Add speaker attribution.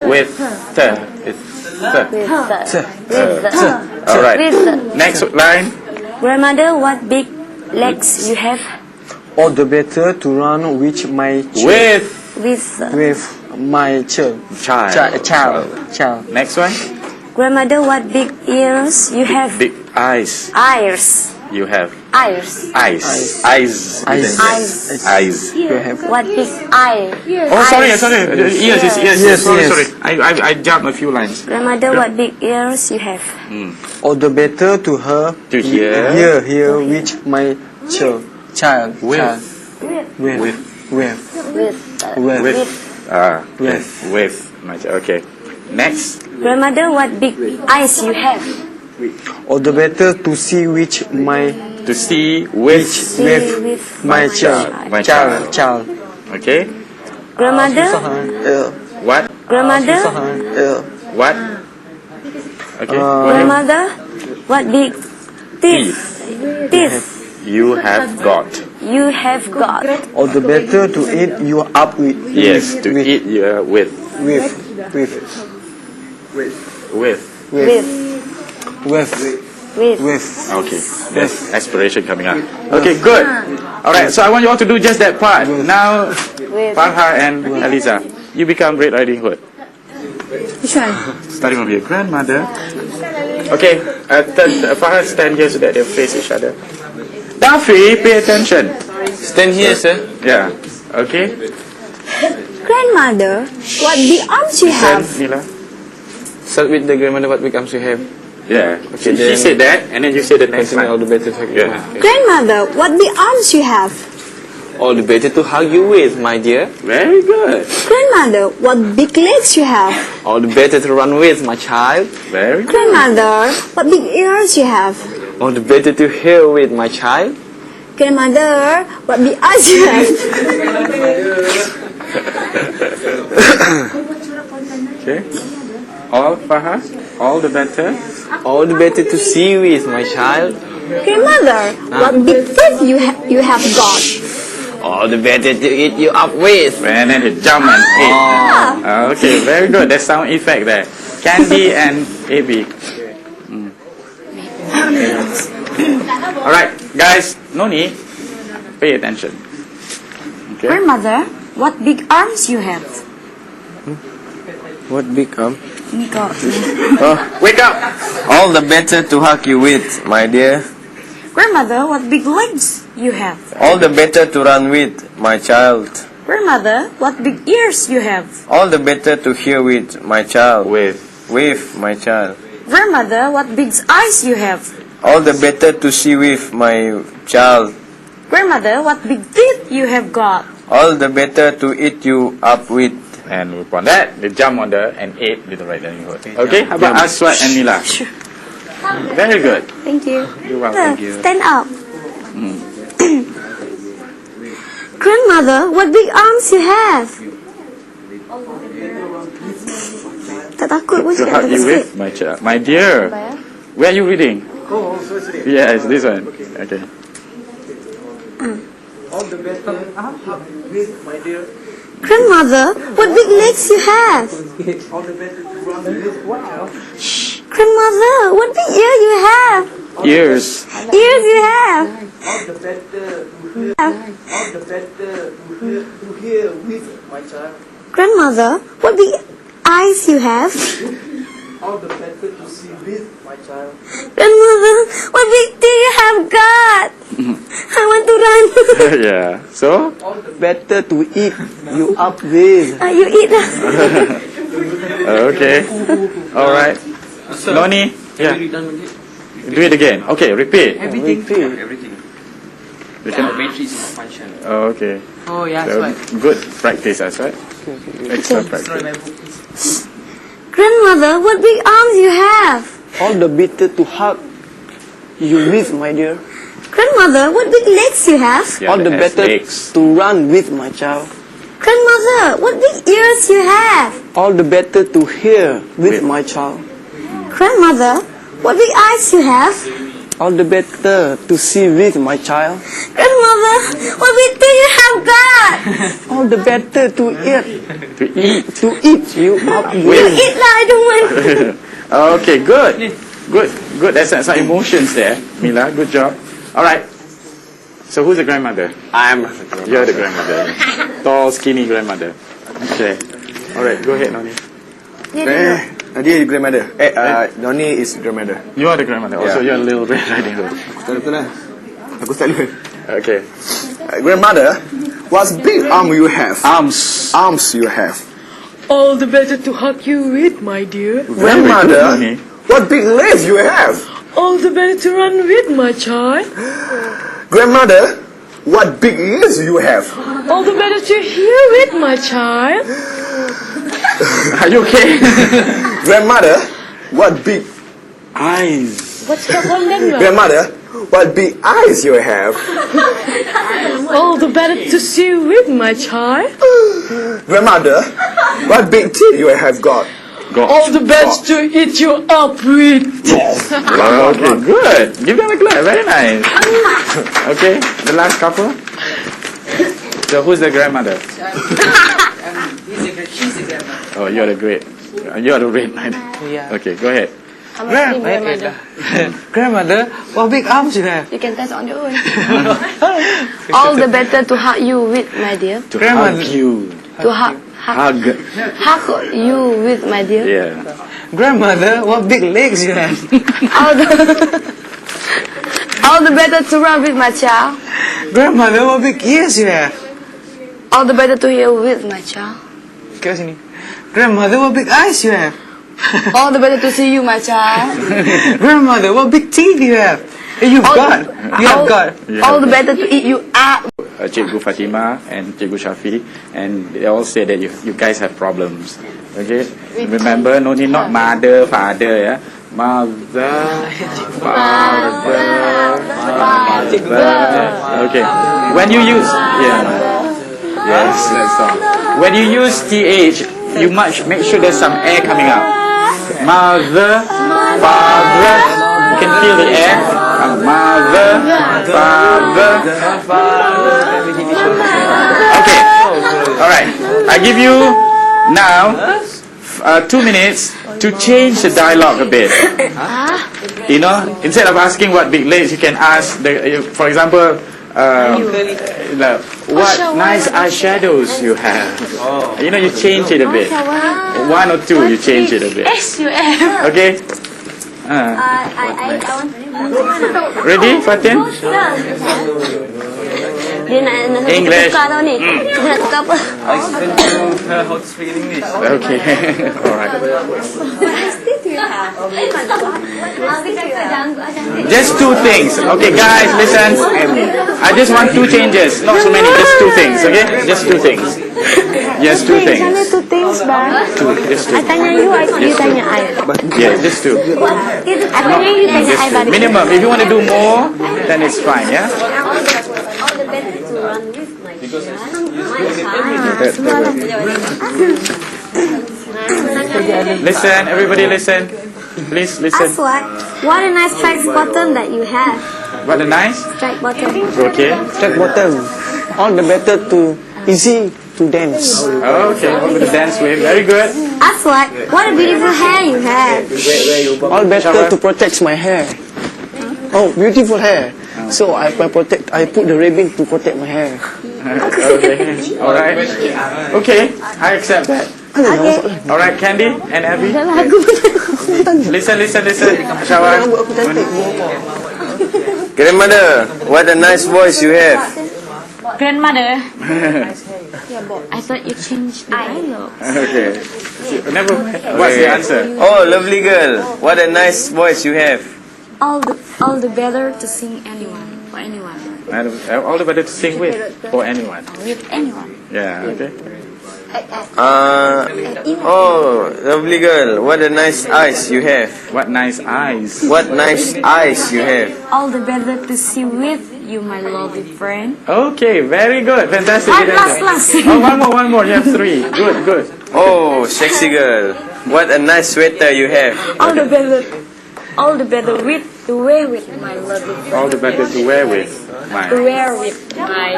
Speaker 1: With the. It's the. All right. Next line.
Speaker 2: Grandmother, what big legs you have?
Speaker 3: All the better to run with my
Speaker 1: With
Speaker 3: my child.
Speaker 1: Next one.
Speaker 2: Grandmother, what big ears you have?
Speaker 1: Big eyes.
Speaker 2: Ears.
Speaker 1: You have.
Speaker 2: Ears.
Speaker 1: Eyes.
Speaker 3: You have.
Speaker 2: What big eye?
Speaker 1: Oh, sorry. Yes. Sorry. I jumped a few lines.
Speaker 2: Grandmother, what big ears you have?
Speaker 3: All the better to her
Speaker 1: To hear.
Speaker 3: hear with my child.
Speaker 1: With. Okay. Next.
Speaker 2: Grandmother, what big eyes you have?
Speaker 3: All the better to see with my
Speaker 1: To see with.
Speaker 3: my child.
Speaker 1: Okay.
Speaker 2: Grandmother,
Speaker 1: What?
Speaker 2: grandmother,
Speaker 1: What? Okay. Go ahead.
Speaker 2: grandmother, what big teeth? Teeth
Speaker 1: You have got.
Speaker 2: you have got?
Speaker 3: All the better to eat you up with.
Speaker 1: Yes. To eat with.
Speaker 2: With.
Speaker 1: Okay. That's aspiration coming up. Okay. Good. All right. So I want you all to do just that part. Now, Farha and Eliza, you become Red Riding Hood.
Speaker 2: Which one?
Speaker 1: Starting from here. Grandmother. Okay. Farha, stand here so that they face each other. Duffy, pay attention.
Speaker 4: Stand here, sir.
Speaker 1: Yeah. Okay.
Speaker 2: Grandmother, what big arms you
Speaker 1: Stand,
Speaker 2: have?
Speaker 1: Nila.
Speaker 4: Start with the grandmother, what becomes you have.
Speaker 1: Yeah.
Speaker 4: Okay,
Speaker 1: She
Speaker 4: then
Speaker 1: said that, and then you say the next
Speaker 4: Continue all
Speaker 1: one.
Speaker 4: the better to hug you.
Speaker 1: Yeah.
Speaker 2: Grandmother, what big arms you have?
Speaker 4: All the better to hug you with, my dear.
Speaker 1: Very good.
Speaker 2: Grandmother, what big legs you have?
Speaker 4: All the better to run with, my child.
Speaker 1: Very good.
Speaker 2: Grandmother, what big ears you have?
Speaker 4: All the better to hear with, my child.
Speaker 2: Grandmother, what big eyes you have?
Speaker 1: Okay. All Farha. All the better.
Speaker 4: All the better to see with, my child.
Speaker 2: Grandmother, what big teeth you have got?
Speaker 4: All the better to eat you up with.
Speaker 1: And then you jump and eat. Okay, very good. There's sound effect there. Candy and AB. All right, guys, no need. Pay attention. Okay.
Speaker 2: Grandmother, what big arms you have?
Speaker 4: What big arm?
Speaker 1: Wake up.
Speaker 4: All the better to hug you with, my dear.
Speaker 2: Grandmother, what big legs you have?
Speaker 4: All the better to run with, my child.
Speaker 2: Grandmother, what big ears you have?
Speaker 4: All the better to hear with, my child.
Speaker 1: With.
Speaker 4: With, my child.
Speaker 2: Grandmother, what big eyes you have?
Speaker 4: All the better to see with, my child.
Speaker 2: Grandmother, what big teeth you have got?
Speaker 4: All the better to eat you up with.
Speaker 1: And upon that, they jump on the and ate with the right riding hood. Okay, how about Aswad and Mila? Very good.
Speaker 2: Thank you.
Speaker 1: You're welcome.
Speaker 2: Stand up. Grandmother, what big arms you have? Tak takut pun
Speaker 1: To hug you with, my child. My dear, where are you reading? Yes, this one. Okay.
Speaker 3: All the better with my dear.
Speaker 2: Grandmother, what big legs you have?
Speaker 3: All the better to run with. Wow.
Speaker 2: Grandmother, what big ear you have?
Speaker 1: Ears.
Speaker 2: Ears you have?
Speaker 3: All the better to hear with my child.
Speaker 2: Grandmother, what big eyes you have?
Speaker 3: All the better to see with my child.
Speaker 2: Grandmother, what big teeth you have got? I want to run.
Speaker 1: Yeah. So?
Speaker 3: All the better to eat you up with.
Speaker 2: You eat.
Speaker 1: Okay. All right. Noni? Yeah. Do it again. Okay, repeat.
Speaker 3: Everything.
Speaker 1: You can... Oh, okay.
Speaker 5: Oh yeah,
Speaker 1: So,
Speaker 5: that's right.
Speaker 1: good practice, that's right. Extra practice.
Speaker 2: Grandmother, what big arms you have?
Speaker 3: All the better to hug you with, my dear.
Speaker 2: Grandmother, what big legs you have?
Speaker 1: Yeah,
Speaker 3: All the
Speaker 1: that has
Speaker 3: better
Speaker 1: legs.
Speaker 3: to run with, my child.
Speaker 2: Grandmother, what big ears you have?
Speaker 3: All the better to hear with my child.
Speaker 2: Grandmother, what big eyes you have?
Speaker 3: All the better to see with my child.
Speaker 2: Grandmother, what big thing you have got?
Speaker 3: All the better to eat.
Speaker 1: To eat.
Speaker 3: To eat you up
Speaker 2: You
Speaker 3: with.
Speaker 2: eat lah, I don't want.
Speaker 1: Okay, good. Good. There's some emotions there, Mila. Good job. All right. So who's the grandmother?
Speaker 3: I'm
Speaker 1: You're the grandmother. Tall, skinny grandmother. Okay. All right, go ahead, Noni.
Speaker 4: Dia grandmother. Noni is grandmother.
Speaker 1: You are the grandmother. Also, you're a little Red Riding Hood.
Speaker 4: Betul lah. Aku start dulu.
Speaker 1: Okay.
Speaker 4: Grandmother, what big arm you have?
Speaker 1: Arms.
Speaker 4: Arms you have.
Speaker 5: All the better to hug you with, my dear.
Speaker 4: Grandmother,
Speaker 1: Noni.
Speaker 4: what big legs you have?
Speaker 5: All the better to run with, my child.
Speaker 4: Grandmother, what big ears you have?
Speaker 5: All the better to hear with, my child.
Speaker 1: Are you okay?
Speaker 4: Grandmother, what big
Speaker 1: Eyes.
Speaker 5: What's the problem?
Speaker 4: Grandmother, what big eyes you have?
Speaker 5: All the better to see with, my child.
Speaker 4: Grandmother, what big teeth you have got?
Speaker 5: All the best to eat you up with.
Speaker 1: Okay, good. Give them a clap. Very nice. Okay, the last couple. So who's the grandmother? Oh, you're the great. You're the red man.
Speaker 3: Yeah.
Speaker 1: Okay, go ahead.
Speaker 3: Grandmother, what big arms you have?
Speaker 2: You can test on your own. All the better to hug you with, my dear.
Speaker 1: To hug you.
Speaker 2: To hug you with, my dear.
Speaker 1: Yeah.
Speaker 3: Grandmother, what big legs you have?
Speaker 2: All the better to run with my child.
Speaker 3: Grandmother, what big ears you have?
Speaker 2: All the better to hear with my child.
Speaker 3: Kat sini. Grandmother, what big eyes you have?
Speaker 2: All the better to see you, my child.
Speaker 3: Grandmother, what big teeth you have? You've got. You have got.
Speaker 2: All the better to eat you up.
Speaker 1: Cikgu Fatima and Cikgu Shafi, and they all say that you guys have problems. Okay? Remember, no need not mother, father, yeah? Mother, father. Okay. When you use, yes, that's all. When you use TH, you must make sure there's some air coming out. Mother, father. You can feel the air. Mother, father. Okay. All right. I give you now 2 minutes to change the dialogue a bit. You know, instead of asking what big legs, you can ask, for example, what nice eyeshadows you have. You know, you change it a bit. 1 or 2, you change it a bit. Okay? Ready, Fatin?
Speaker 2: Dia nak
Speaker 1: English.
Speaker 2: tukar tau ni. Dia nak tukar apa?
Speaker 3: How to speak in English?
Speaker 1: Okay. All right. Just 2 things. Okay, guys, listen. I just want 2 changes. Not so many, just 2 things, okay? Just 2 things. Just 2 things.
Speaker 2: Sana 2 things, bang.
Speaker 1: 2, just 2.
Speaker 2: I tanya you, you tanya I.
Speaker 1: Yeah, just 2.
Speaker 2: I tanya you, tanya
Speaker 1: Just
Speaker 2: I
Speaker 1: 2.
Speaker 2: balik.
Speaker 1: Minimum. If you want to do more, then it's fine, yeah?
Speaker 2: All the better to run with my
Speaker 1: Listen, everybody listen. Please listen.
Speaker 2: Aswad, what a nice strike button that you have.
Speaker 1: What a nice.
Speaker 2: Strike button.
Speaker 1: Okay.
Speaker 3: Check bottom. All the better to easy to dance.
Speaker 1: Okay, over the dance with. Very good.
Speaker 2: Aswad, what a beautiful hair you have.
Speaker 3: All better to protect my hair. Oh, beautiful hair. So I protect. I put the ribbon to protect my hair.
Speaker 1: Okay. All right. Okay, I accept that. All right, Candy and Abby. Listen. Shawan.
Speaker 4: Grandmother, what a nice voice you have.
Speaker 2: Grandmother. I thought you changed the dialogue.
Speaker 1: Okay. Never mind. What's the answer?
Speaker 4: Oh, lovely girl, what a nice voice you have.
Speaker 2: All the better to sing anyone for anyone.
Speaker 1: All the better to sing with or anyone.
Speaker 2: With anyone.
Speaker 1: Yeah. Okay.
Speaker 4: Oh, lovely girl, what a nice eyes you have.
Speaker 1: What nice eyes.
Speaker 4: What nice eyes you have.
Speaker 2: All the better to see with you, my lovely friend.
Speaker 1: Okay, very good. Fantastic.
Speaker 2: Last.
Speaker 1: Oh, one more. You have 3. Good.
Speaker 4: Oh, sexy girl, what a nice sweater you have.
Speaker 2: All the better with To wear with my lovely.
Speaker 1: All the better to wear with my.
Speaker 2: To wear with my